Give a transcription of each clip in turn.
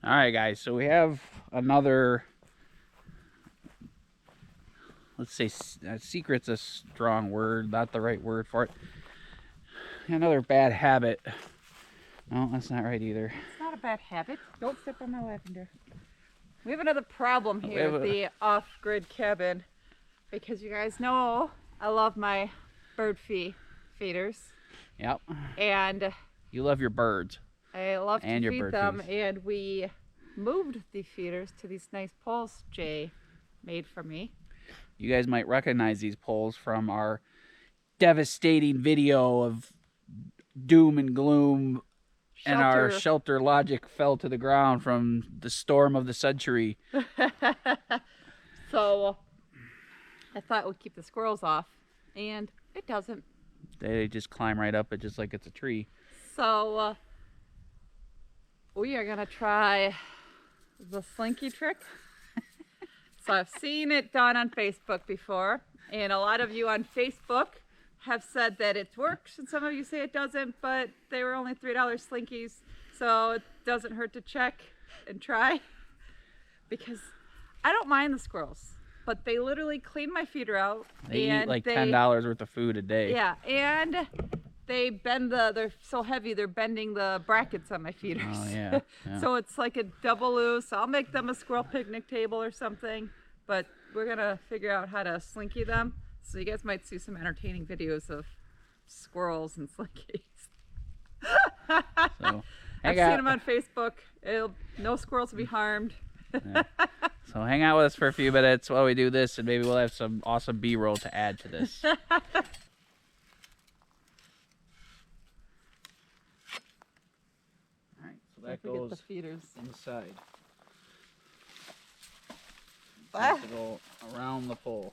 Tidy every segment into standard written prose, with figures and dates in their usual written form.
All right, guys, so we have another, let's say, secret's a strong word, not the right word for it. Another bad habit. No, that's not right either. It's not a bad habit. Don't step on my lavender. We have another problem here at the off-grid cabin because you guys know I love my bird feeders. Yep. And you love your birds. I love to feed them, and we moved the feeders to these nice poles Jay made for me. You guys might recognize these poles from our devastating video of doom and gloom, and our shelter logic fell to the ground from the storm of the century. So I thought we'd keep the squirrels off, and it doesn't. They just climb right up it just like it's a tree. So we are going to try the slinky trick. So I've seen it done on Facebook before, and a lot of you on Facebook have said that it works, and some of you say it doesn't, but they were only $3 slinkies, so it doesn't hurt to check and try, because I don't mind the squirrels, but they literally clean my feeder out. They eat like $10 worth of food a day. Yeah, and they bend they're so heavy, they're bending the brackets on my feeders. Oh, yeah. So it's like a double loose. I'll make them a squirrel picnic table or something, but we're going to figure out how to slinky them. So you guys might see some entertaining videos of squirrels and slinkies. So, I've seen them on Facebook. No squirrels will be harmed. Yeah. So hang out with us for a few minutes while we do this, and maybe we'll have some awesome B-roll to add to this. All right, so that goes the feeders inside. Ah. To go around the pole.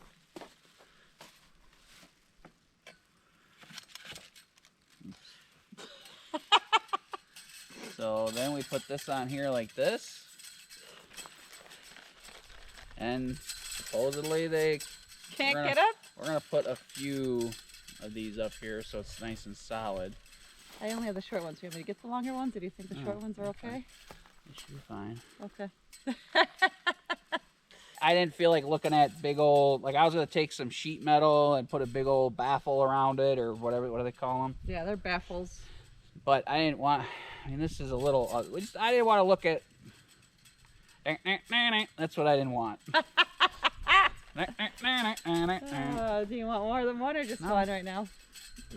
So then we put this on here like this, and supposedly they can't get up. We're gonna put a few of these up here so it's nice and solid. I only have the short ones. You want me to get the longer ones, or do you think the short ones are okay? They should be fine. Okay. I didn't feel like looking at big old, like I was going to take some sheet metal and put a big old baffle around it or whatever, what do they call them? Yeah, they're baffles. But I didn't want, I mean, this is a little, I didn't want to look at, that's what I didn't want. Do you want more than one or just one right now?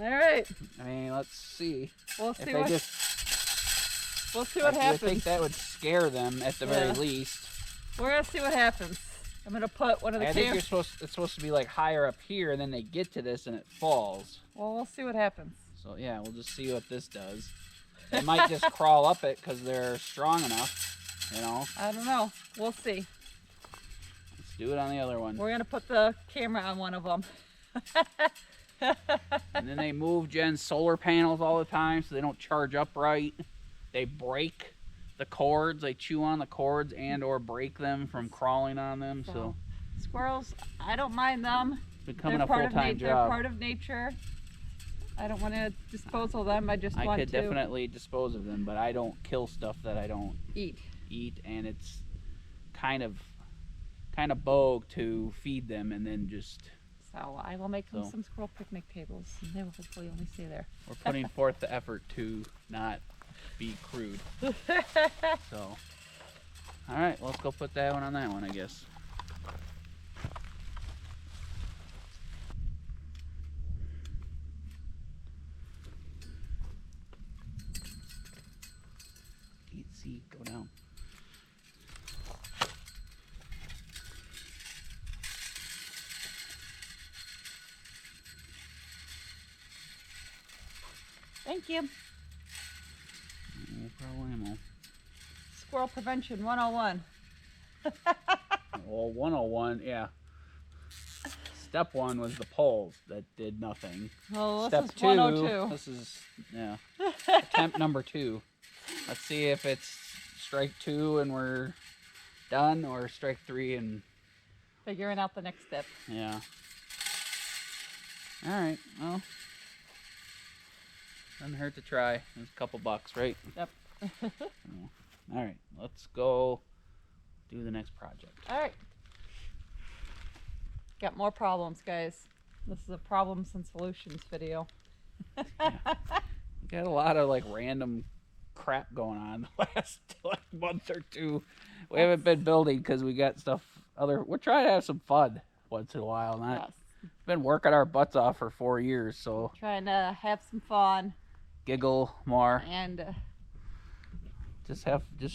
All right. I mean, let's see. We'll see what happens. I think that would scare them at the very least. We're going to see what happens. I'm going to put one of the I think it's supposed to be like higher up here, and then they get to this and it falls. Well, we'll see what happens. So yeah, we'll just see what this does. They might just crawl up it because they're strong enough, you know. I don't know. We'll see. Let's do it on the other one. We're going to put the camera on one of them. And then they move Jen's solar panels all the time so they don't charge up right. They break the cords. They chew on the cords and or break them from crawling on them. So squirrels, I don't mind them. It's becoming a full-time job. They're part of nature. I don't want to dispose of them. I just want to. I could definitely dispose of them, but I don't kill stuff that I don't eat, and it's kind of bogue to feed them and then just. So I will make them some squirrel picnic tables, and they will hopefully only stay there. We're putting forth the effort to not be crude. So, all right, let's go put that one on that one, I guess. Eat seed, go down. Thank you. No problemo. Squirrel prevention 101. Well, 101, yeah. Step 1 was the poles that did nothing. Oh, Step this is 2, 102. This is, yeah, attempt number 2. Let's see if it's strike 2 and we're done, or strike 3 and... Figuring out the next step. Yeah. All right, well, doesn't hurt to try. It's a couple bucks, right? Yep. All right, let's let's go do the next project. All right. Got more problems, guys. This is a problems and solutions video. Yeah. Got a lot of like random crap going on the last like month or two. We haven't been building because we got stuff we're trying to have some fun once in a while. Not been working our butts off for 4 years, so trying to have some fun, giggle more, and just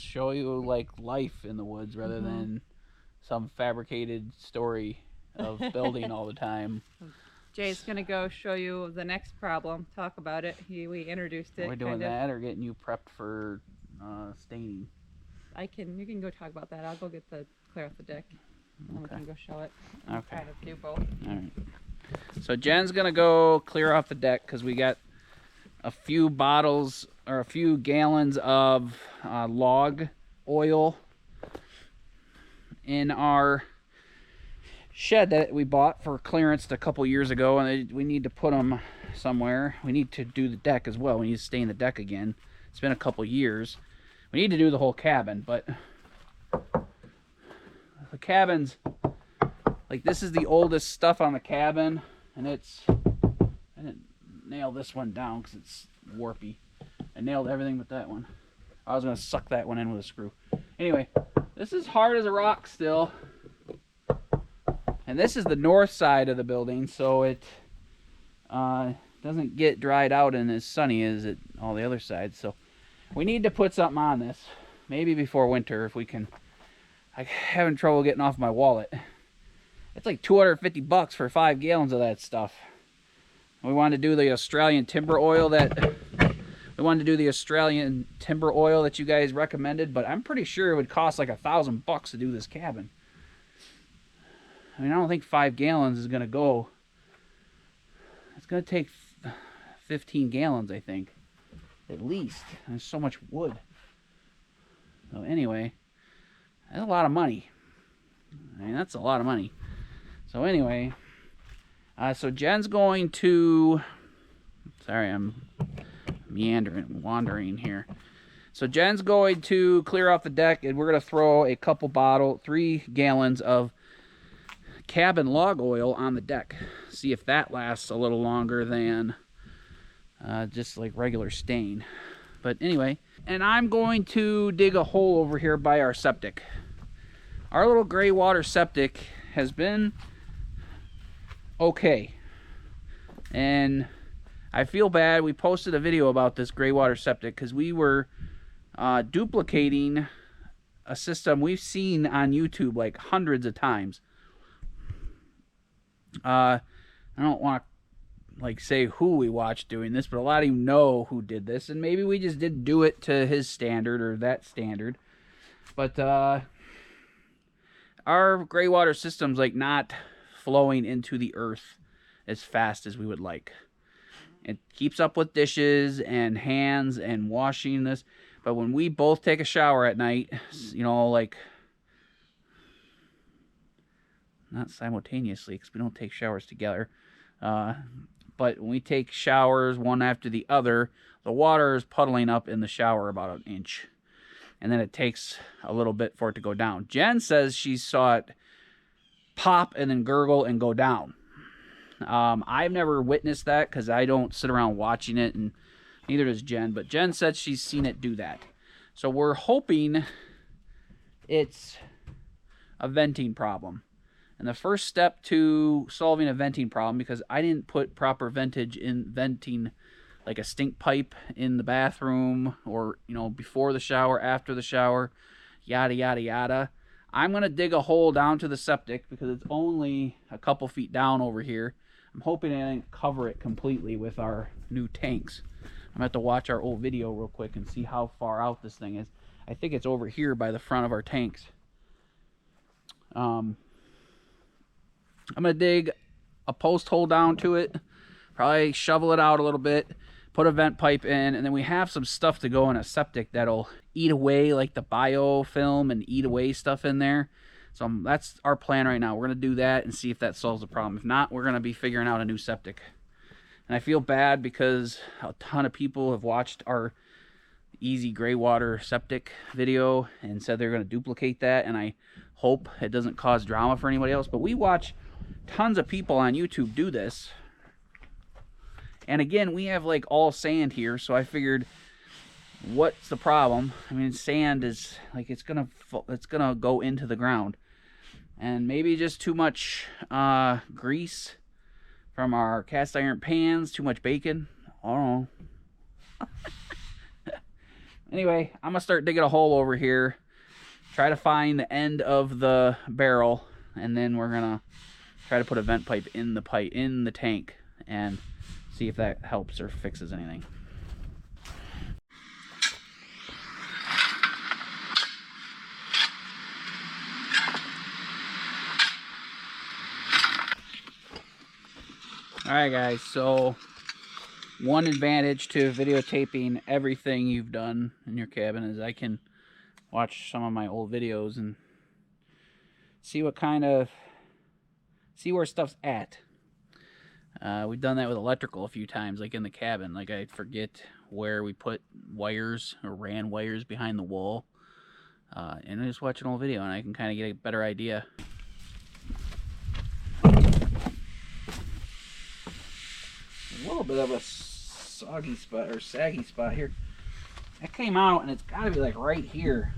show you like life in the woods rather than some fabricated story of building all the time. Jay's gonna go show you the next problem. Talk about it. We introduced it. Are we doing that or getting you prepped for staining? You can go talk about that. I'll go clear out the deck, and we can go show it. Okay. Kind of do both. All right. So Jen's gonna go clear off the deck because we got a few bottles or a few gallons of log oil in our shed that we bought for clearance a couple years ago, and we need to put them somewhere. We need to do the deck as well. We need to stain the deck again. It's been a couple years. We need to do the whole cabin, but the cabin's like, this is the oldest stuff on the cabin, and I didn't nail this one down because it's warpy. I nailed everything but that one. I was gonna suck that one in with a screw. Anyway, this is hard as a rock still. And this is the north side of the building, so it doesn't get dried out and as sunny as all the other sides. So we need to put something on this, maybe before winter if we can. I'm having trouble getting off my wallet. It's like $250 for 5 gallons of that stuff. We wanted to do the Australian timber oil that you guys recommended, but I'm pretty sure it would cost like $1,000 to do this cabin. I mean, I don't think 5 gallons is going to go. It's going to take 15 gallons, I think, at least. There's so much wood. So anyway, that's a lot of money. I mean, that's a lot of money. So anyway, so Jen's going to, sorry, I'm wandering here. So Jen's going to clear off the deck, and we're going to throw a couple 3 gallons of cabin log oil on the deck. See if that lasts a little longer than just like regular stain. But anyway, and I'm going to dig a hole over here by our septic. Our little graywater septic has been okay, and I feel bad. We posted a video about this graywater septic because we were duplicating a system we've seen on YouTube like hundreds of times. I don't want to like say who we watched doing this, but a lot of you know who did this, and maybe we just didn't do it to his standard or that standard. But our graywater system's like not flowing into the earth as fast as we would like. It keeps up with dishes and hands and washing this, but when we both take a shower at night, you know, like not simultaneously because we don't take showers together, but when we take showers one after the other, the water is puddling up in the shower about an inch, and then it takes a little bit for it to go down. Jen says she saw it pop and then gurgle and go down. I've never witnessed that because I don't sit around watching it, and neither does Jen, but Jen said she's seen it do that. So we're hoping it's a venting problem. And the first step to solving a venting problem, because I didn't put proper venting, like a stink pipe in the bathroom, or, you know, before the shower, after the shower, yada, yada, yada. I'm going to dig a hole down to the septic because it's only a couple feet down over here. I'm hoping I didn't cover it completely with our new tanks. I'm going to have to watch our old video real quick and see how far out this thing is. I think it's over here by the front of our tanks. I'm going to dig a post hole down to it, probably shovel it out a little bit, put a vent pipe in, and then we have some stuff to go in a septic that'll eat away like the biofilm and eat away stuff in there. So that's our plan right now. We're going to do that and see if that solves the problem. If not, we're going to be figuring out a new septic. And I feel bad because a ton of people have watched our easy graywater septic video and said they're going to duplicate that, and I hope it doesn't cause drama for anybody else. But we watch tons of people on YouTube do this, and again, we have like all sand here, so I figured, what's the problem? I mean, sand is like it's gonna go into the ground, and maybe just too much grease from our cast iron pans, too much bacon. I don't know. Anyway, I'm gonna start digging a hole over here, try to find the end of the barrel, and then we're gonna try to put a vent pipe in the tank and see if that helps or fixes anything. Alright guys, so one advantage to videotaping everything you've done in your cabin is I can watch some of my old videos and see where stuff's at. We've done that with electrical a few times, like in the cabin. Like I forget where we put wires or ran wires behind the wall. And I just watch an old video and I can kind of get a better idea. A little bit of a soggy spot or saggy spot here. That came out and it's got to be like right here.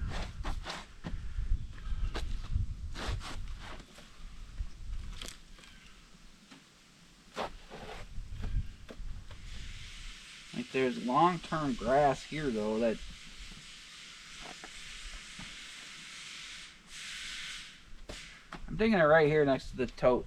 Like there's long-term grass here though that I'm digging it right here next to the tote.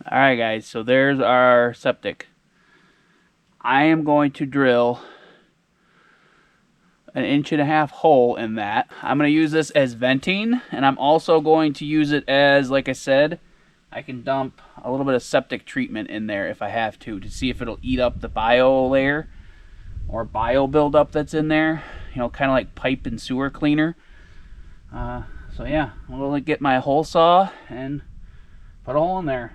Alright guys, so there's our septic. I am going to drill an 1.5-inch hole in that. I'm going to use this as venting, and I'm also going to use it as, like I said, I can dump a little bit of septic treatment in there if I have to see if it'll eat up the bio layer or bio buildup that's in there. You know, kind of like pipe and sewer cleaner. So yeah, I'm going to get my hole saw and put a hole in there.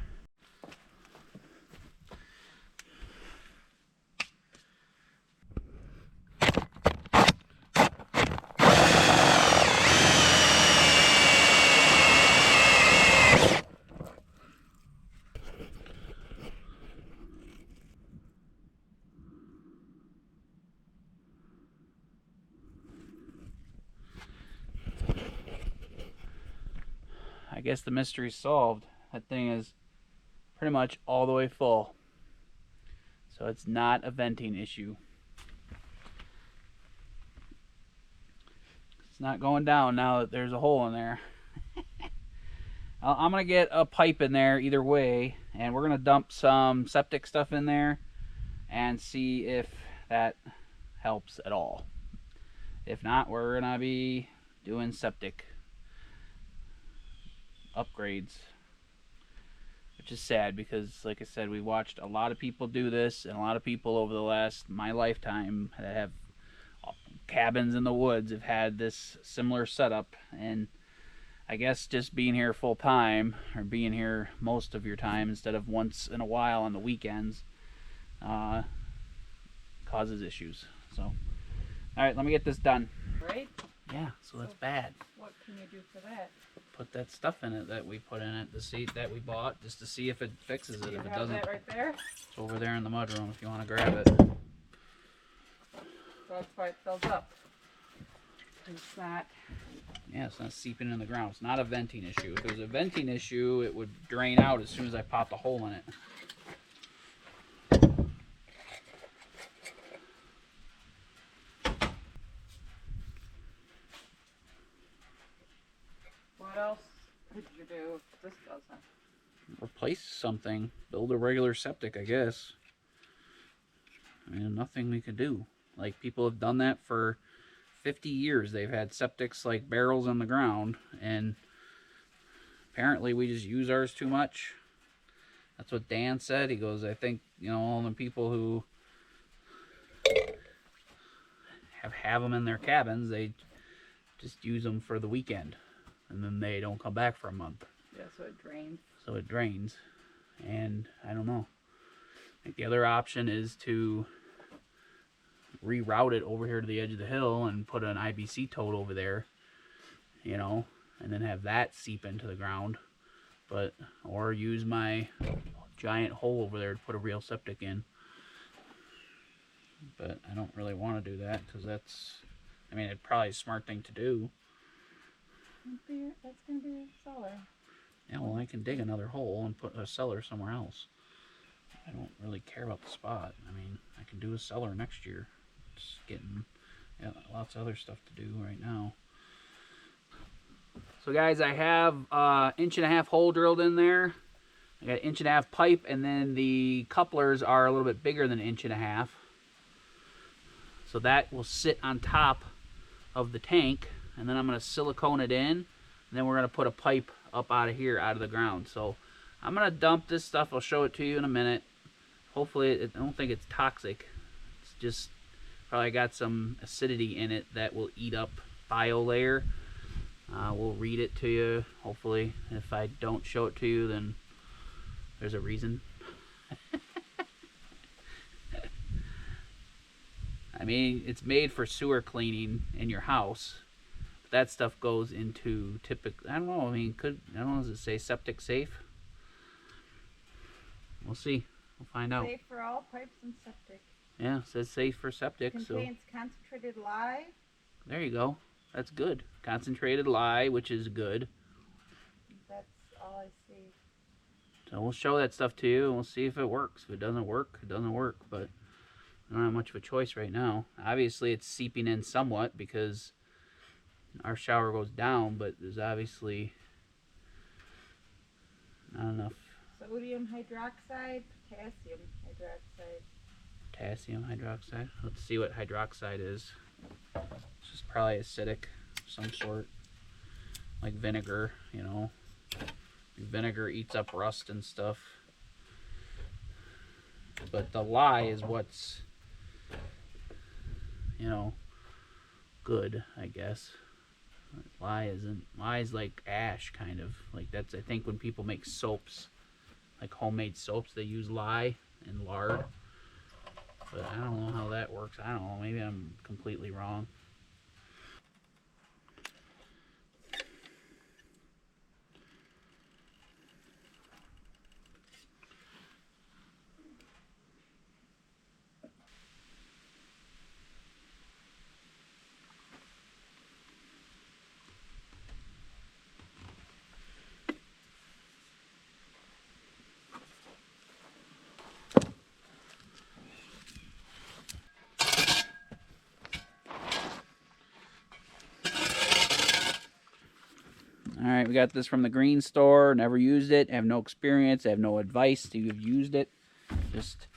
I guess the mystery's solved. That thing is pretty much all the way full. So it's not a venting issue. It's not going down now that there's a hole in there. I'm going to get a pipe in there either way, and we're going to dump some septic stuff in there and see if that helps at all. If not, we're going to be doing septic upgrades, which is sad because, like I said, we watched a lot of people do this, and a lot of people over my lifetime that have cabins in the woods have had this similar setup. And I guess just being here full time, or being here most of your time instead of once in a while on the weekends, causes issues. So alright, let me get this done. Right? Yeah, so that's bad. What can you do for that? Put that stuff in it that we put in it, the seat that we bought, just to see if it fixes it. If it doesn't, that right there? It's over there in the mudroom if you want to grab it. So that's why it fills up. It's not. Yeah, it's not seeping in the ground. It's not a venting issue. If it was a venting issue, it would drain out as soon as I popped a hole in it. What else could you do if this doesn't? Replace something. Build a regular septic, I guess. I mean, nothing we could do. Like, people have done that for 50 years they've had septics like barrels on the ground, and apparently we just use ours too much. That's what Dan said. He goes, I think, you know, all the people who have them in their cabins, they just use them for the weekend, and then they don't come back for a month. Yeah, so it drains. So it drains, and I don't know. I think the other option is to reroute it over here to the edge of the hill and put an IBC tote over there, you know, and then have that seep into the ground. But, or use my giant hole over there to put a real septic in. But I don't really want to do that because that's, I mean, it's probably a smart thing to do. That's going to be a cellar. Yeah, well, I can dig another hole and put a cellar somewhere else. I don't really care about the spot. I mean, I can do a cellar next year. It's getting lots of other stuff to do right now. So guys, I have 1.5 inch hole drilled in there. I got 1.5 inch pipe, and then the couplers are a little bit bigger than 1.5 inch. So that will sit on top of the tank, and then I'm going to silicone it in, and then we're going to put a pipe up out of here, out of the ground. So I'm going to dump this stuff. I'll show it to you in a minute. Hopefully, I don't think it's toxic. It's just probably got some acidity in it that will eat up biolayer. We'll read it to you, hopefully. If I don't show it to you, then there's a reason. I mean, it's made for sewer cleaning in your house. But that stuff goes into typical, I don't know, I mean, I don't know, does it say septic safe? We'll see. We'll find out. Safe for all pipes and septic. Yeah, it says safe for septic. Contains concentrated lye. There you go. That's good. Concentrated lye, which is good. That's all I see. So we'll show that stuff to you, and we'll see if it works. If it doesn't work, it doesn't work. But I don't have much of a choice right now. Obviously, it's seeping in somewhat because our shower goes down, but there's obviously not enough. Sodium hydroxide, potassium hydroxide. Potassium hydroxide. Let's see what hydroxide is. It's just probably acidic of some sort. Like vinegar, you know. Vinegar eats up rust and stuff. But the lye is what's, you know, good, I guess. Lye isn't. Lye is like ash, kind of. Like that's, I think, when people make soaps, like homemade soaps, they use lye and lard. But I don't know how that works. I don't know. Maybe I'm completely wrong. Alright, we got this from the green store. Never used it. Have no experience. Have no advice to have used it. Just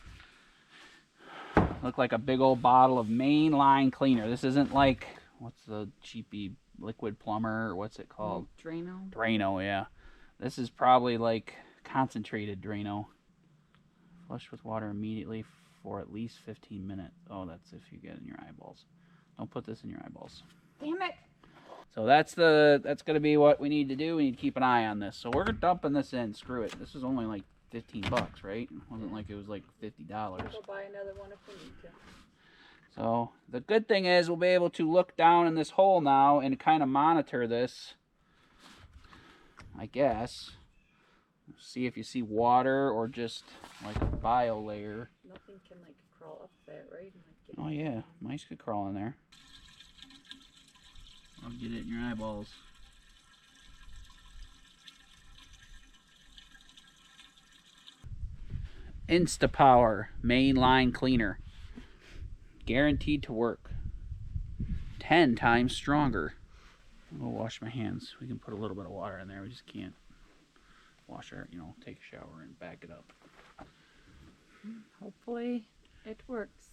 look like a big old bottle of main line cleaner. This isn't like, what's the cheapy liquid plumber, or what's it called? Drano. Drano, yeah. This is probably like concentrated Drano. Flush with water immediately for at least 15 minutes. Oh, that's if you get it in your eyeballs. Don't put this in your eyeballs. Damn it. So that's going to be what we need to do. We need to keep an eye on this. So we're dumping this in. Screw it. This is only like $15, right? It wasn't like it was like $50. We'll buy another one if we need to. So the good thing is we'll be able to look down in this hole now and kind of monitor this, I guess. See if you see water or just like a bio layer. Nothing can like crawl up that, right? Oh yeah, mice could crawl in there. I'll get it in your eyeballs. Instapower main line cleaner. Guaranteed to work. 10 times stronger. I'll wash my hands. We can put a little bit of water in there. We just can't wash our, you know, take a shower and back it up. Hopefully it works.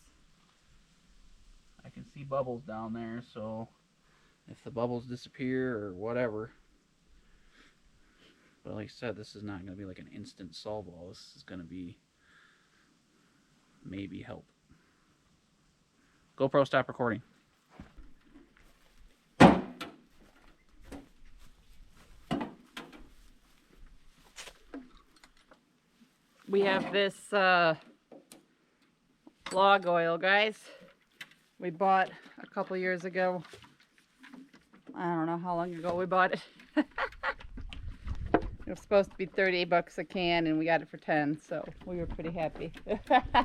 I can see bubbles down there, so if the bubbles disappear or whatever. But like I said, this is not going to be like an instant solve all. This is going to be maybe help. GoPro, stop recording. We have this log oil, guys. We bought a couple years ago. I don't know how long ago we bought it. It was supposed to be 30 bucks a can, and we got it for 10, so we were pretty happy. Yeah,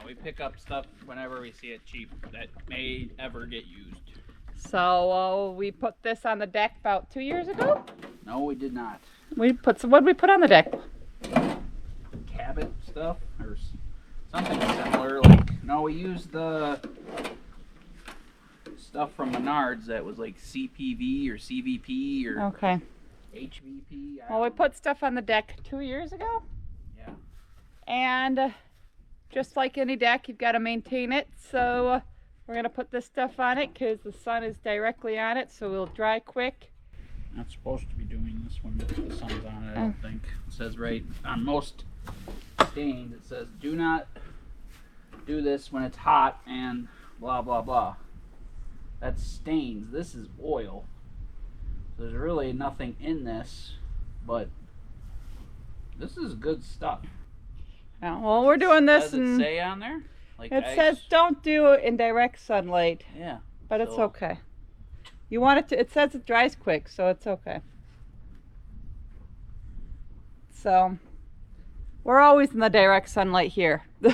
we pick up stuff whenever we see it cheap that may ever get used. So we put this on the deck about 2 years ago. No, we did not. We put some. What did we put on the deck? Cabot stuff or something similar. Like, no, we used the stuff from Menards that was like CPV or CVP or Okay. HVP. Well, we put stuff on the deck 2 years ago. Yeah. And just like any deck, you've got to maintain it. So we're going to put this stuff on it because the sun is directly on it, so it'll dry quick. Not supposed to be doing this when the sun's on it, I don't think. It says right on most stains, it says do not do this when it's hot and blah blah blah. That's stains. This is oil. There's really nothing in this, but this is good stuff. Yeah, well, we're doing this. Does it say on there? Like it says don't do it in direct sunlight. Yeah. But it's okay. You want it to, it says it dries quick, so it's okay. So, we're always in the direct sunlight here. Yeah.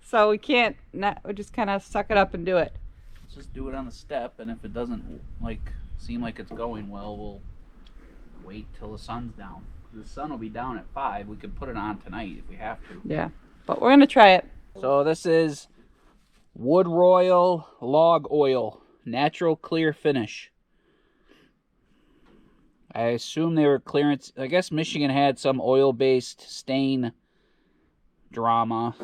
So we can't, we just kind of suck it up and do it. Let's just do it on the step, and if it doesn't seem like it's going well, we'll wait till the sun's down. The sun will be down at 5. We can put it on tonight if we have to. Yeah, but we're gonna try it. So this is Wood Royal Log Oil, natural clear finish. I assume they were clearance. I guess Michigan had some oil-based stain drama.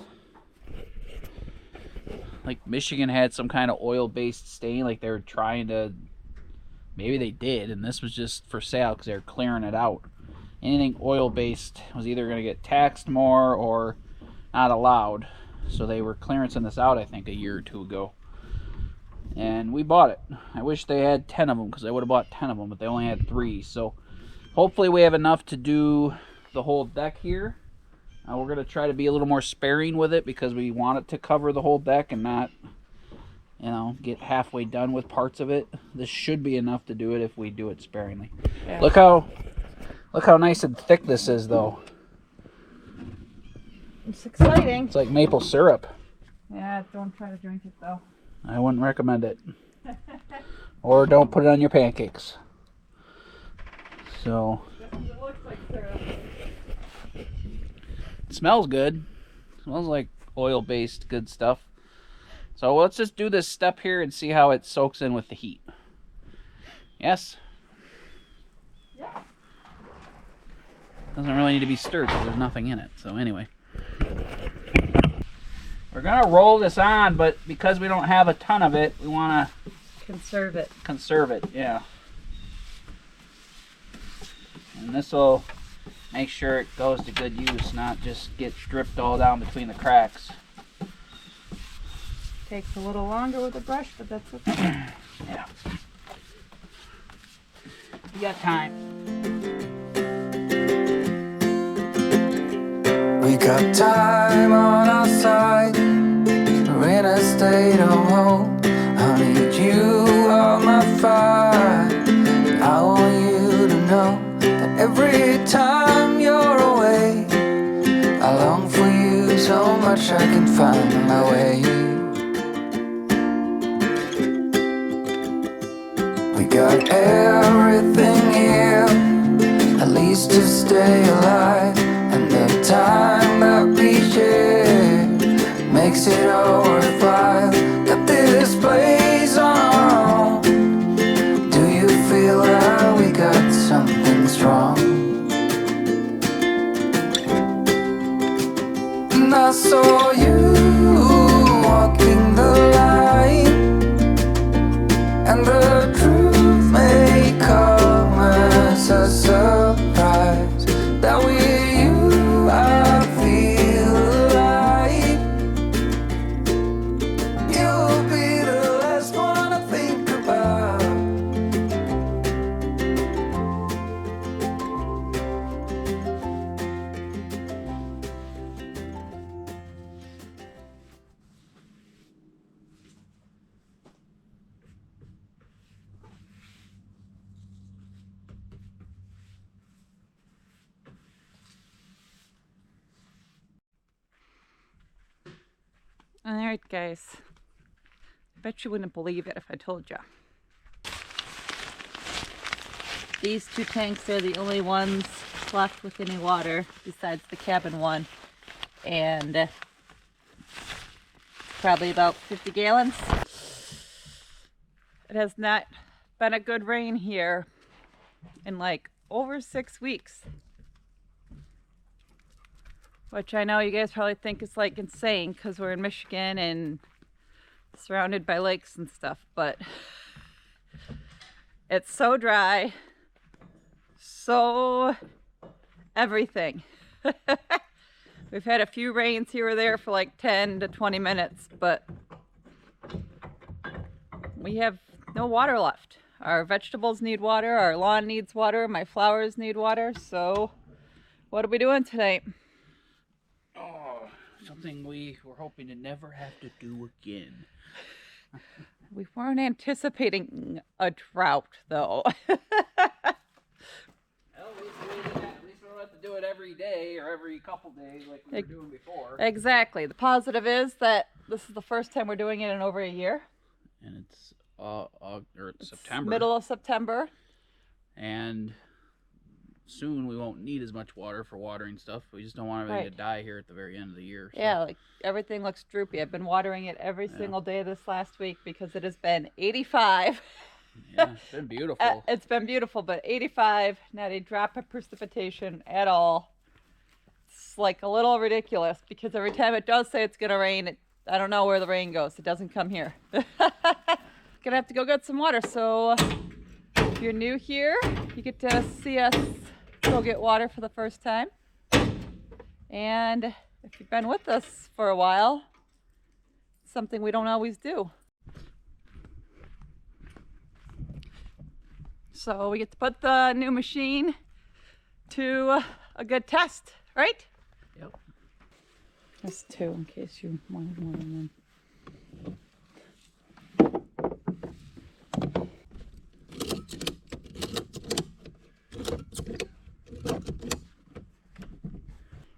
Like Michigan had some kind of oil-based stain, like they were trying to. Maybe they did, and this was just for sale because they were clearing it out. Anything oil-based was either going to get taxed more or not allowed. So they were clearancing this out, I think, a year or two ago. And we bought it. I wish they had 10 of them because I would have bought 10 of them, but they only had 3. So hopefully we have enough to do the whole deck here. We're going to try to be a little more sparing with it because we want it to cover the whole deck and not, get halfway done with parts of it. This should be enough to do it if we do it sparingly. Yeah. Look how nice and thick this is, though. It's exciting. It's like maple syrup. Yeah, don't try to drink it, though. I wouldn't recommend it. Or don't put it on your pancakes. So. It looks like syrup. It smells good. It smells like oil-based good stuff. So let's just do this step here and see how it soaks in with the heat. Yes? Yeah. Doesn't really need to be stirred because there's nothing in it. So anyway. We're going to roll this on, but because we don't have a ton of it, we want to conserve it. Conserve it, yeah. And this will make sure it goes to good use, not just get dripped all down between the cracks. Takes a little longer with a brush, but that's okay. Yeah. You got time. We got time on our side. We're in a state of hope. I need you on my fire. I want you to know that every time you're away, I long for you so much I can find my way. We got everything here, at least to stay alive. And the time that we share makes it all worthwhile. Got this place on our own. Do you feel that we got something strong? And I saw you walking the line. All right, guys. I bet you wouldn't believe it if I told you. These 2 tanks are the only ones left with any water besides the cabin one. And probably about 50 gallons. It has not been a good rain here in like over 6 weeks. Which I know you guys probably think is like insane because we're in Michigan and surrounded by lakes and stuff, but it's so dry, so everything. We've had a few rains here or there for like 10 to 20 minutes, but we have no water left. Our vegetables need water, our lawn needs water, my flowers need water, so what are we doing tonight? Oh, something we were hoping to never have to do again. We weren't anticipating a drought, though. Well, at least we don't have to do it every day or every couple days like we were doing before. Exactly. The positive is that this is the first time we're doing it in over a year. And it's September. Middle of September. And soon we won't need as much water for watering stuff. We just don't want everything to die here at the very end of the year. So. Yeah, like everything looks droopy. I've been watering it every single day this last week because it has been 85. Yeah, it's been beautiful. It's been beautiful, but 85, not a drop of precipitation at all. It's like a little ridiculous because every time it does say it's going to rain, I don't know where the rain goes. It doesn't come here. Gonna have to go get some water. So if you're new here, you get to see us go get water for the first time. And if you've been with us for a while, it's something we don't always do. So we get to put the new machine to a good test, right? Yep. That's 2 in case you wanted more than one.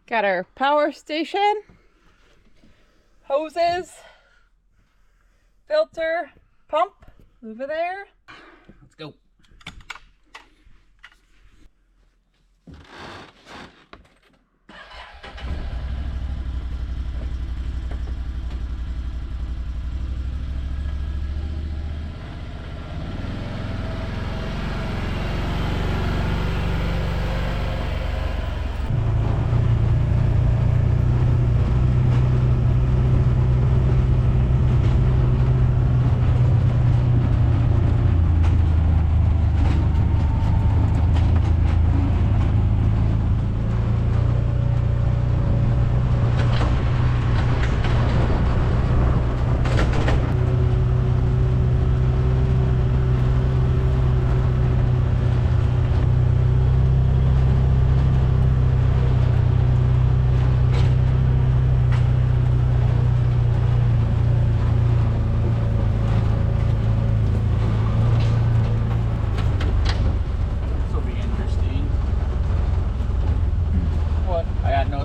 Got our power station, hoses, filter, pump over there. Let's go.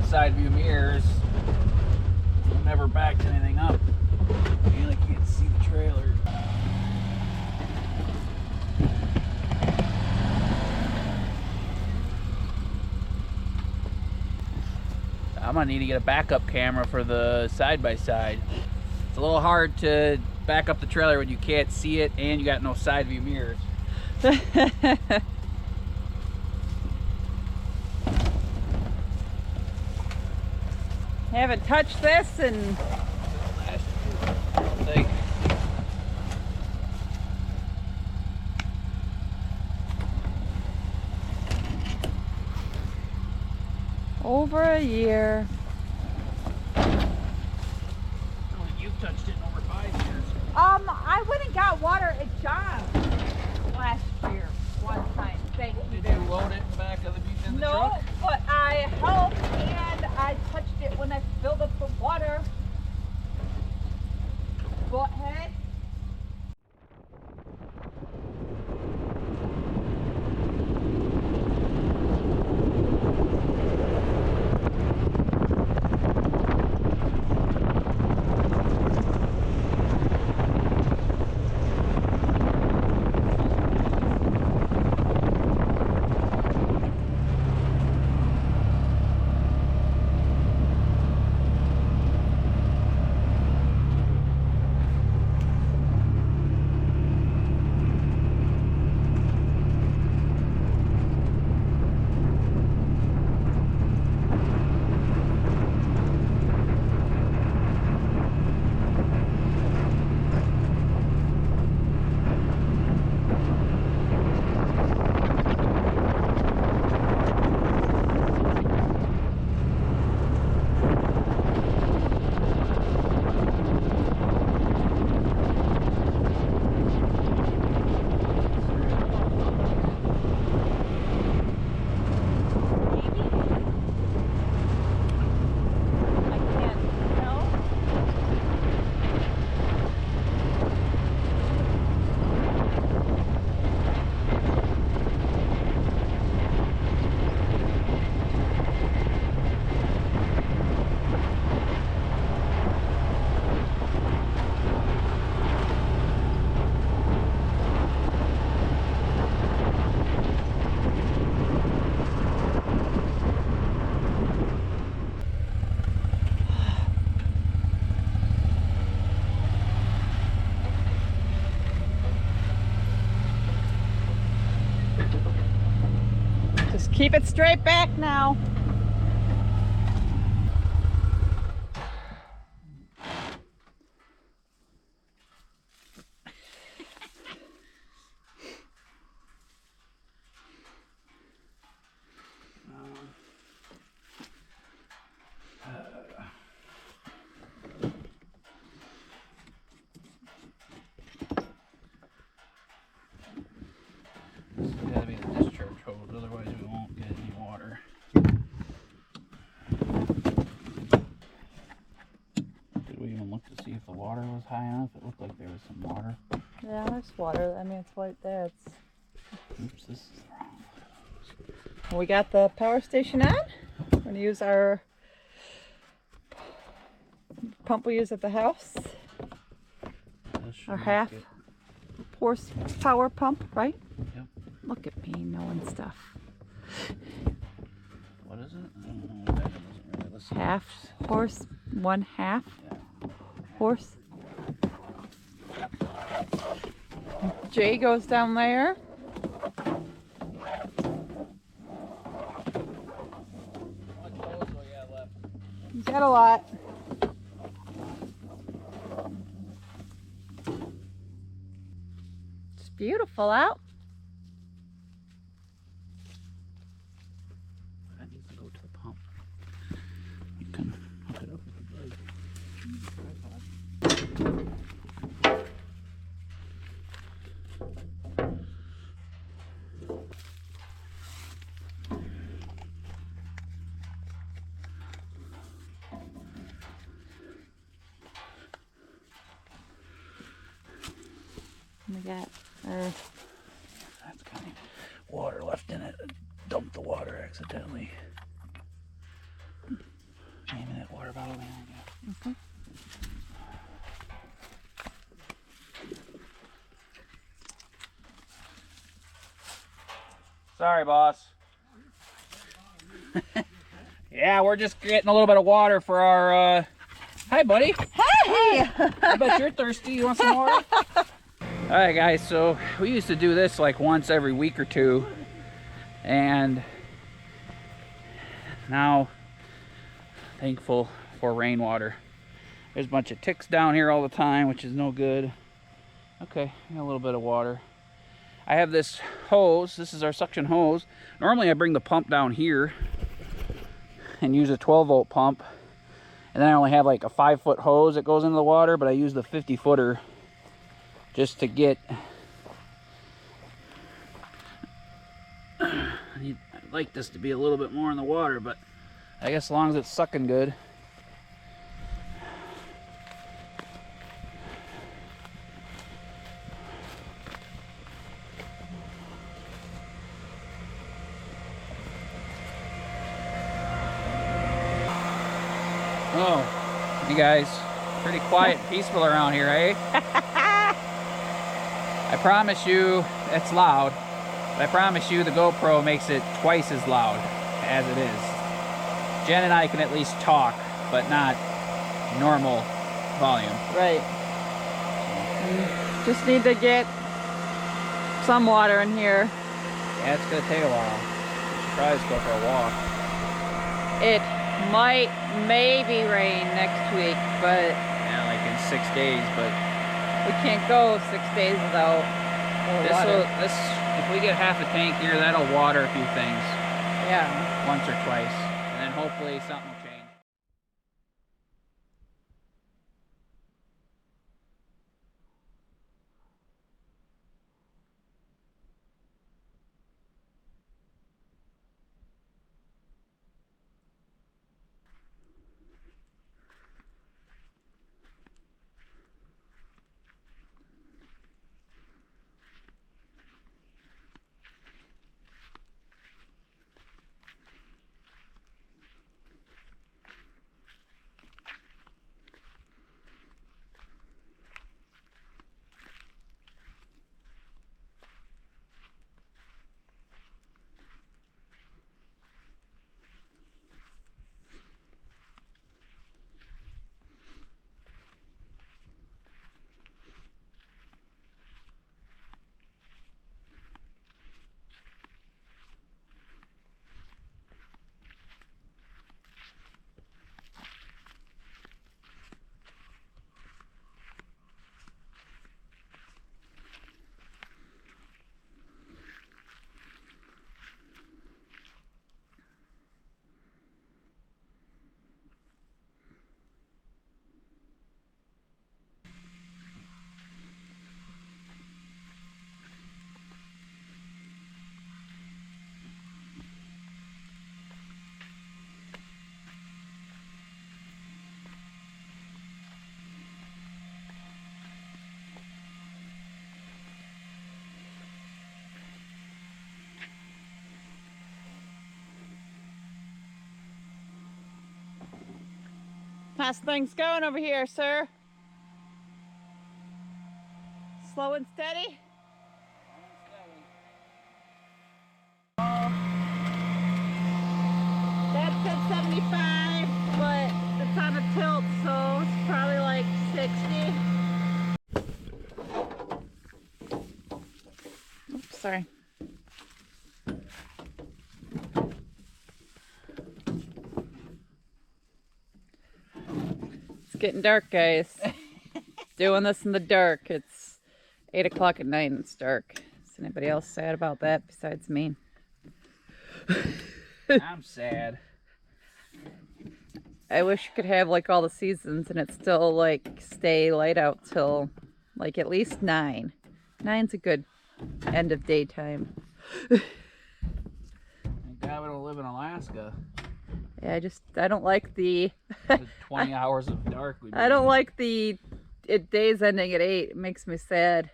Side view mirrors. We'll never backed anything up. You really can't see the trailer. I'm gonna need to get a backup camera for the side-by-side. It's a little hard to back up the trailer when you can't see it and you got no side view mirrors. I haven't touched this and over a year. Oh, you've touched it in over 5 years. I went and got water at John's last year one time. Thank you. Did you load it in the back of the truck? No, but I helped and I touched it when I filled up the water. Butthead. Keep it straight back now. This has got to be the discharge hose, otherwise we won't get any water. Did we even look to see if the water was high enough? It looked like there was some water. Yeah, there's water. I mean, it's right there. Oops, this is the wrong one. We got the power station on. We're going to use our pump we use at the house. Our half horsepower pump, right? Yep. Look at me knowing stuff. What is it? I don't know what that doesn't really listen. Half horse, 1/2 horse. Jay goes down there. He's got a lot. It's beautiful out. That needs to go to the pump. You can hook it up with the blade. We got That's kind of water left in it. Dumped the water accidentally. Aiming that water bottle behind you. okay. Sorry, boss. Yeah, we're just getting a little bit of water for our. Hi, buddy. Hey! I bet you're thirsty. You want some water? All right, guys. So we used to do this like once every week or two, and now, thankful for rainwater. There's a bunch of ticks down here all the time, which is no good. Okay, got a little bit of water. I have this hose. This is our suction hose. Normally I bring the pump down here and use a 12-volt pump, and then I only have like a 5-foot hose that goes into the water, but I use the 50-footer just to get. I'd like this to be a little bit more in the water, but I guess as long as it's sucking good. Oh, you guys, pretty quiet and peaceful around here, eh? I promise you it's loud, but I promise you the GoPro makes it twice as loud as it is. Jen and I can at least talk, but not normal volume. Right. Just need to get some water in here. Yeah, it's gonna take a while. We should probably just go for a walk. It might maybe rain next week, but Yeah, like in 6 days, but we can't go 6 days without more water. if we get half a tank here, that'll water a few things Yeah. once or twice, and then hopefully something will change. How's things going over here, sir? Slow and steady? That said 75, but it's on a tilt, so it's probably like 60. Oops, sorry. It's getting dark, guys. Doing this in the dark. It's 8 o'clock at night and it's dark. Is anybody else sad about that besides me? I'm sad. I wish you could have like all the seasons and it still like stay light out till like at least 9. 9's a good end of daytime. Thank God we don't live in Alaska. Yeah, I don't like the 20 hours of dark. I don't like the days ending at 8. It makes me sad.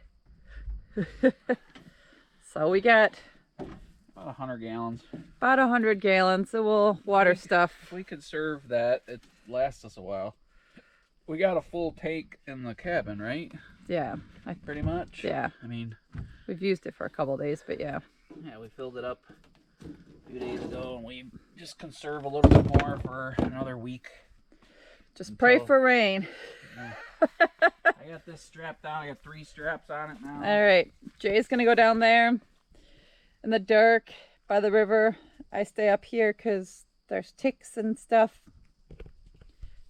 So we got about 100 gallons. About 100 gallons. So we'll water stuff. If we could serve that, it lasts us a while. We got a full tank in the cabin, right? Yeah. Pretty much. Yeah. I mean, we've used it for a couple days, but yeah. Yeah, we filled it up a few days ago, and we just conserve a little bit more for another week. Just pray for rain. I got this strapped down. I got 3 straps on it now. All right. Jay's going to go down there in the dark by the river. I stay up here because there's ticks and stuff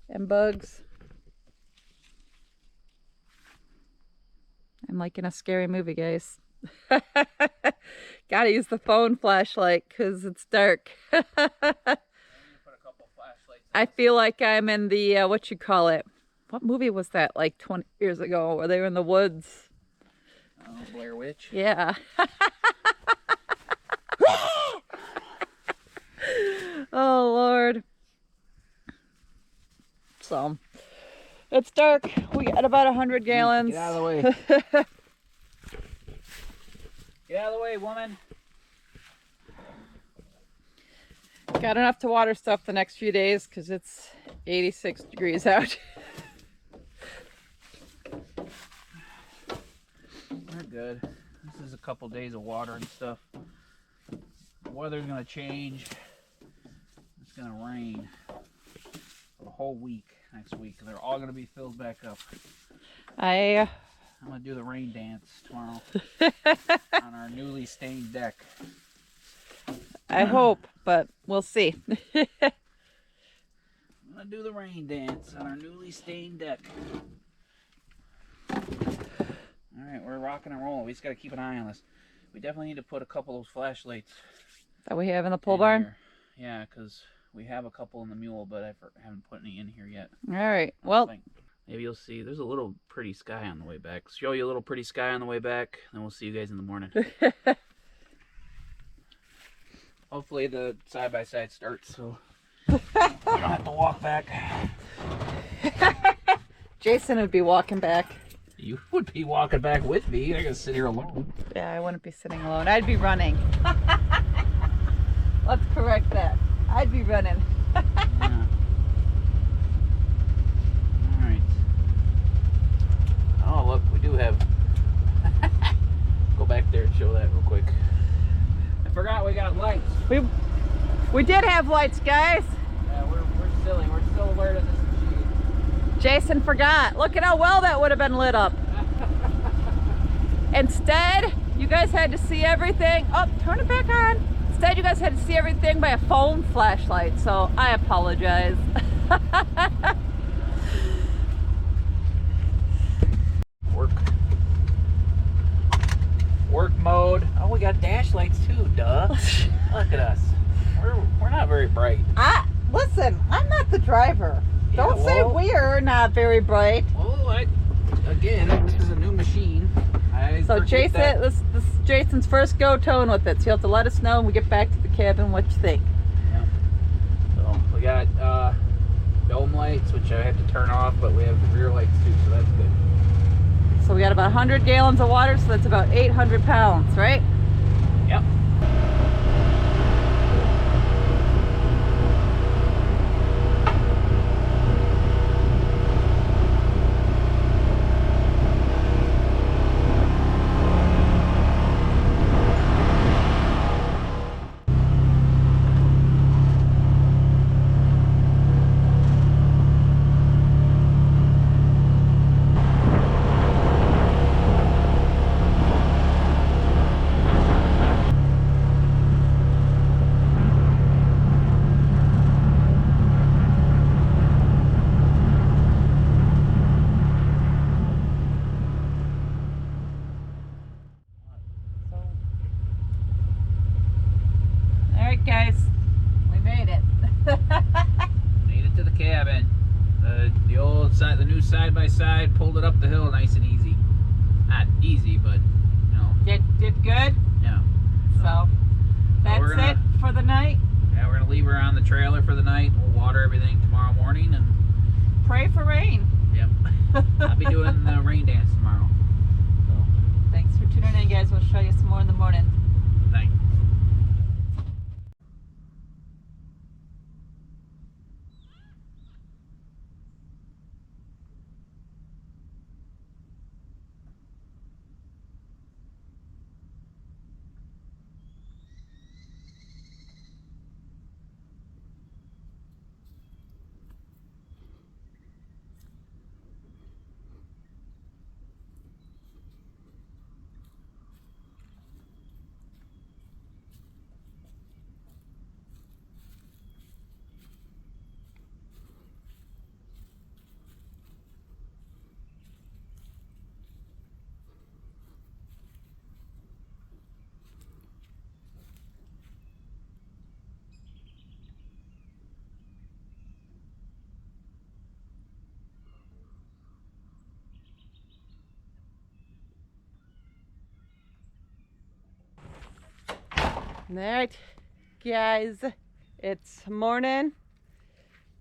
and bugs. I'm like in a scary movie, guys. Gotta use the phone flashlight because it's dark. I feel like I'm in the, what you call it? What movie was that, like 20 years ago, where they were in the woods? Oh, Blair Witch? Yeah. Oh, Lord. So, it's dark. We got about 100 gallons. Get out of the way. Get out of the way, woman. Got enough to water stuff the next few days because it's 86 degrees out. We're good. This is a couple days of water and stuff. The weather's gonna change. It's gonna rain for the whole week next week. They're all gonna be filled back up. I'm gonna do the rain dance tomorrow on our newly stained deck. I hope, but we'll see. I'm gonna do the rain dance on our newly stained deck. Alright, we're rocking and rolling. We just gotta keep an eye on this. We definitely need to put a couple of those flashlights that we have in the pole barn? Here. Yeah, because we have a couple in the mule, but I haven't put any in here yet. Alright, well. Maybe you'll see. There's a little pretty sky on the way back. Show you a little pretty sky on the way back, then we'll see you guys in the morning. Hopefully the side-by-side starts, so we don't have to walk back. Jason would be walking back. You would be walking back with me. I gotta sit here alone. Yeah, I wouldn't be sitting alone. I'd be running. Let's correct that. I'd be running. Yeah. Alright. Oh, look, we do have... Go back there and show that real quick. I forgot we got lights. We did have lights, guys. Yeah, we're silly. We're still alert of this machine. Jason forgot. Look at how well that would have been lit up. Instead, you guys had to see everything. Oh, turn it back on. Instead, you guys had to see everything by a phone flashlight, so I apologize. Work mode. Oh, we got dash lights too, duh. Look at us. We're not very bright. Listen, I'm not the driver. Yeah, don't say we're not very bright. Well, again, this is a new machine. So Jason, this is Jason's first go towing with it. So you'll have to let us know when we get back to the cabin what you think. Yeah. So we got dome lights, which I have to turn off, but we have the rear lights too, so that's good. So we got about 100 gallons of water, so that's about 800 pounds, right? Yep. right, guys. We made it. Made it to the cabin. The old side, the new side by side, pulled it up the hill nice and easy. Not easy, but you know. Did good. Yeah. So that's it for the night. Yeah, we're gonna leave her on the trailer for the night. We'll water everything tomorrow morning and pray for rain. Yep. I'll be doing the rain dance tomorrow. So thanks for tuning in, guys. We'll show you some more in the morning. night. Alright, guys, it's morning,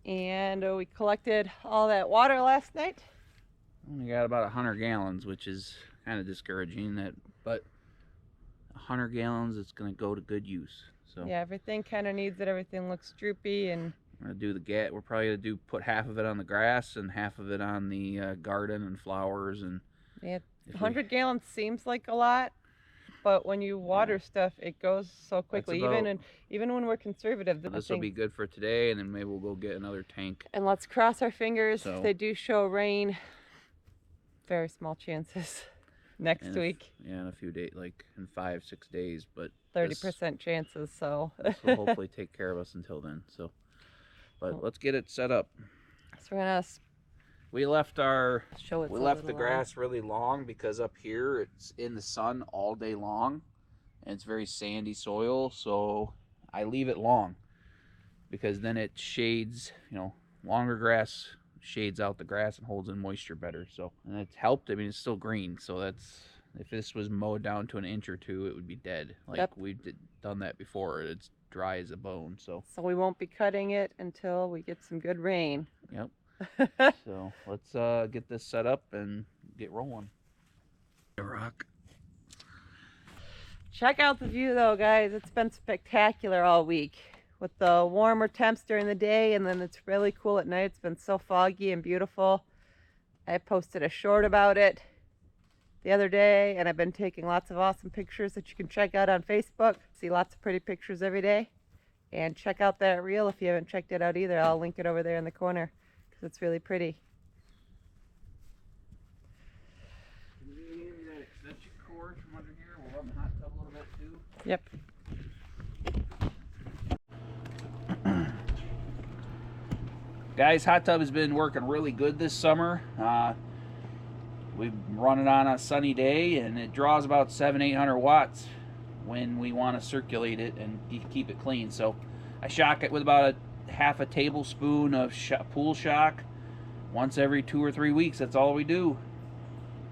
and we collected all that water last night. We got about 100 gallons, which is kind of discouraging. But 100 gallons, it's gonna go to good use. So yeah, everything kind of needs it. Everything looks droopy, and we're gonna do we're probably gonna put half of it on the grass and half of it on the garden and flowers. And yeah, 100 gallons seems like a lot. But when you water stuff, it goes so quickly. Even when we're conservative, this will be good for today, and then maybe we'll go get another tank. And let's cross our fingers. So, they do show rain. Very small chances next week. Yeah, in a few days, like in 5-6 days, but 30% chances. So this will hopefully take care of us until then. So, but let's get it set up. So we're gonna. We left the grass really long because up here it's in the sun all day long and it's very sandy soil, so I leave it long because then it shades, longer grass shades out the grass and holds in moisture better. So, and it's helped. I mean, it's still green, so if this was mowed down to an inch or two, it would be dead. We've done that before. It's dry as a bone. So we won't be cutting it until we get some good rain. Yep. So let's get this set up and get rolling. Rock. Check out the view though, guys. It's been spectacular all week with the warmer temps during the day, and then it's really cool at night. It's been so foggy and beautiful. I posted a short about it the other day, and I've been taking lots of awesome pictures that you can check out on Facebook. See lots of pretty pictures every day. And check out that reel if you haven't checked it out either. I'll link it over there in the corner. It's really pretty. That extension cord from under here. We'll run the hot tub a little bit too. Yep. Guys, hot tub has been working really good this summer. We've run it on a sunny day, and it draws about 700-800 watts when we want to circulate it and keep it clean. So I shock it with about half a tablespoon of pool shock once every 2 or 3 weeks. That's all we do.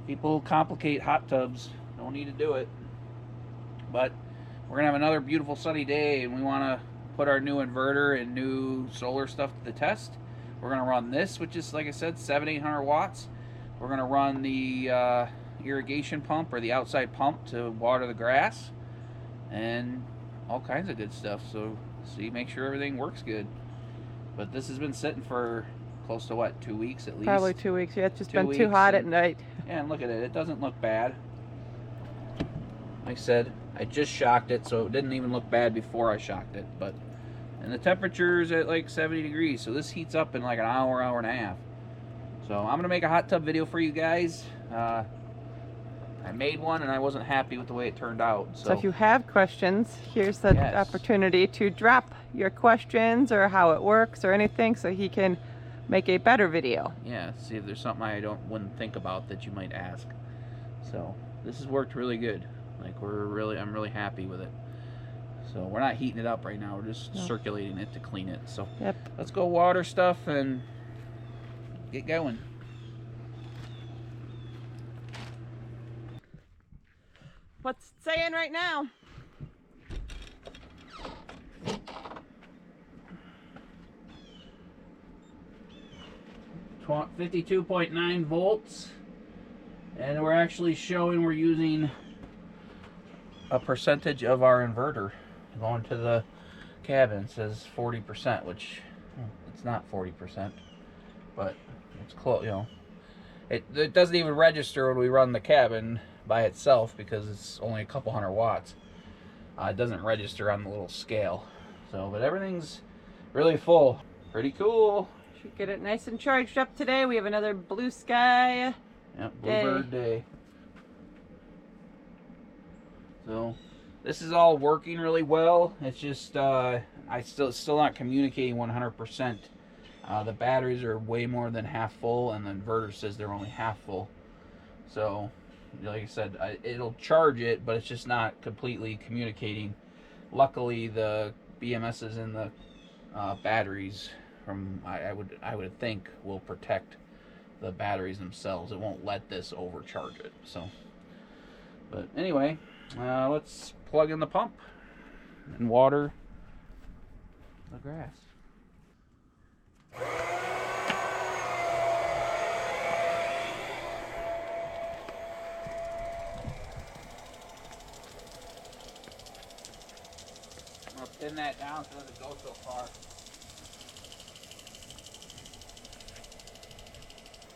People complicate hot tubs. Don't need to do it. But we're gonna have another beautiful sunny day, and we want to put our new inverter and new solar stuff to the test. We're gonna run this, which is, like I said, 700-800 watts. We're gonna run the irrigation pump, or the outside pump, to water the grass and all kinds of good stuff. So make sure everything works good. But this has been sitting for close to 2 weeks at least? Probably 2 weeks. Yeah, it's just been too hot at night. Yeah, and look at it. It doesn't look bad. Like I said, I just shocked it, so it didn't even look bad before I shocked it. And the temperature's at like 70 degrees, so this heats up in like an hour, hour and a half. So I'm gonna make a hot tub video for you guys. I made one and I wasn't happy with the way it turned out. So if you have questions, here's the opportunity to drop your questions or how it works or anything, so he can make a better video. Yeah, see if there's something I wouldn't think about that you might ask. So this has worked really good. Like I'm really happy with it. So we're not heating it up right now. We're just circulating it to clean it. So Yep. let's go water stuff and get going. What's it saying right now? 52.9 volts, and we're actually showing we're using a percentage of our inverter going to the cabin. It says 40%, which it's not 40%, but it's close. You know, it doesn't even register when we run the cabin by itself because it's only a couple hundred watts. It doesn't register on the little scale. So, but everything's really full. Pretty cool. Should get it nice and charged up today. We have another blue sky. Yep, bluebird day. So this is all working really well. It's just I still not communicating 100%. The batteries are way more than half full, and the inverter says they're only half full. So, like I said, it'll charge it, but it's just not completely communicating. Luckily, the BMSs in the batteries, from I would think, will protect the batteries themselves. It won't let this overcharge it. So, but anyway, let's plug in the pump and water the grass. I'm gonna pin that down so it doesn't go so far.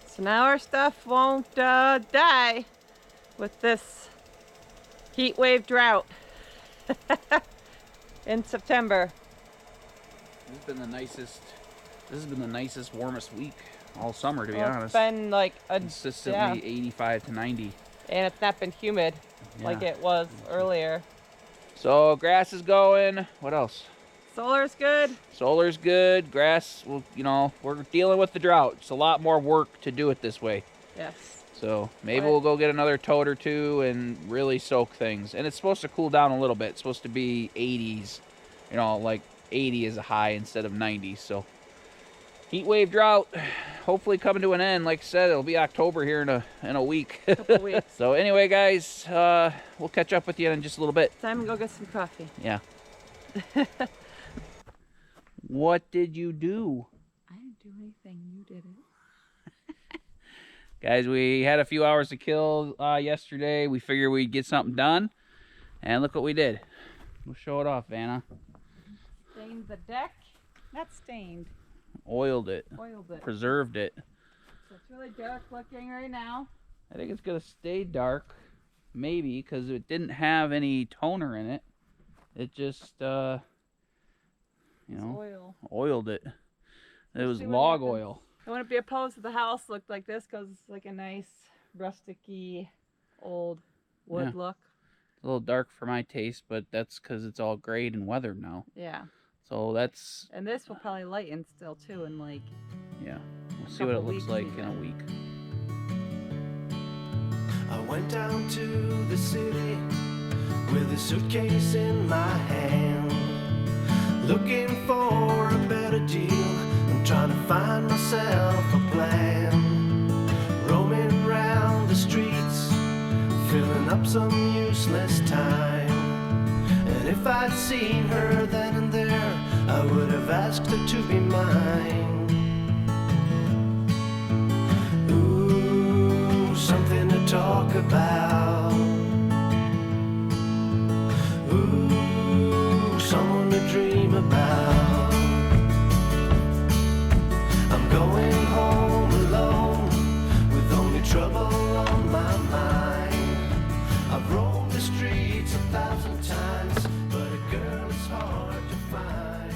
So now our stuff won't die with this heat wave drought in September. This has been the nicest, warmest week all summer, to be honest. It's been like consistently 85 to 90. And it's not been humid like it was earlier. So grass is going. What else? Solar's good. Solar's good. Grass, well, you know, we're dealing with the drought. It's a lot more work to do it this way. Yes. So maybe we'll go get another tote or two and really soak things. And it's supposed to cool down a little bit. It's supposed to be 80s. You know, like 80 is a high instead of 90. So heat wave drought, hopefully coming to an end. Like I said, it'll be October here in a week. Couple weeks. So anyway, guys, we'll catch up with you in just a little bit. Time to go get some coffee. Yeah. What did you do? I didn't do anything. You did it. Guys, we had a few hours to kill yesterday. We figured we'd get something done. And look what we did. We'll show it off, Vanna. Stained the deck. Not stained. Oiled it. Oiled it. Preserved it. So it's really dark looking right now. I think it's going to stay dark. Maybe, because it didn't have any toner in it. It just, you know, oiled it. It was log oil. I wouldn't be opposed if the house looked like this because it's like a nice rustic-y old wood look. It's a little dark for my taste, but that's because it's all grayed and weathered now. Yeah. So that's... And this will probably lighten still too in like... Yeah. We'll see what it looks like in a week. I went down to the city with a suitcase in my hand, looking for a better deal. I'm trying to find myself a plan, roaming around the streets, filling up some useless time. And if I'd seen her then and there, I would have asked her to be mine. Ooh, something to talk about. Ooh, someone to dream about. I'm going home alone with only trouble on my mind. I've roamed the streets 1,000 times, but a girl is hard to find.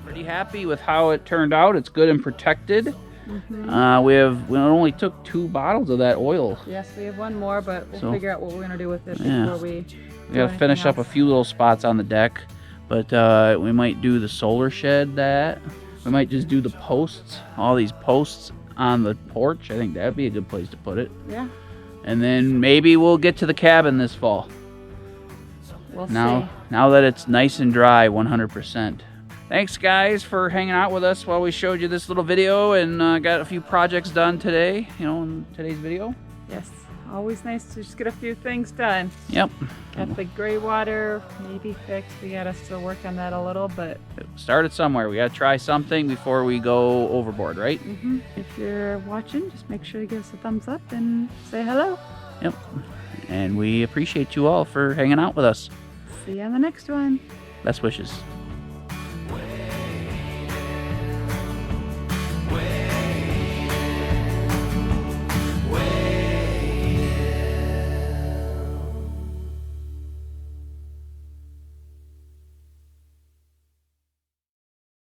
Pretty happy with how it turned out. It's good and protected. Mm-hmm. We only took 2 bottles of that oil. Yes, we have one more, but we'll figure out what we're gonna do with it before we gotta finish up a few little spots on the deck, but we might do the solar shed. We might just do the posts, all these posts on the porch. I think that'd be a good place to put it. Yeah. And then maybe we'll get to the cabin this fall. We'll now, see. now that it's nice and dry 100%. Thanks guys for hanging out with us while we showed you this little video and got a few projects done today, in today's video. Yes, always nice to just get a few things done. Yep. Got the gray water maybe fixed. We gotta still work on that a little, but started somewhere. We gotta try something before we go overboard, right? If you're watching, just make sure to give us a thumbs up and say hello. Yep. And we appreciate you all for hanging out with us. See you on the next one. Best wishes.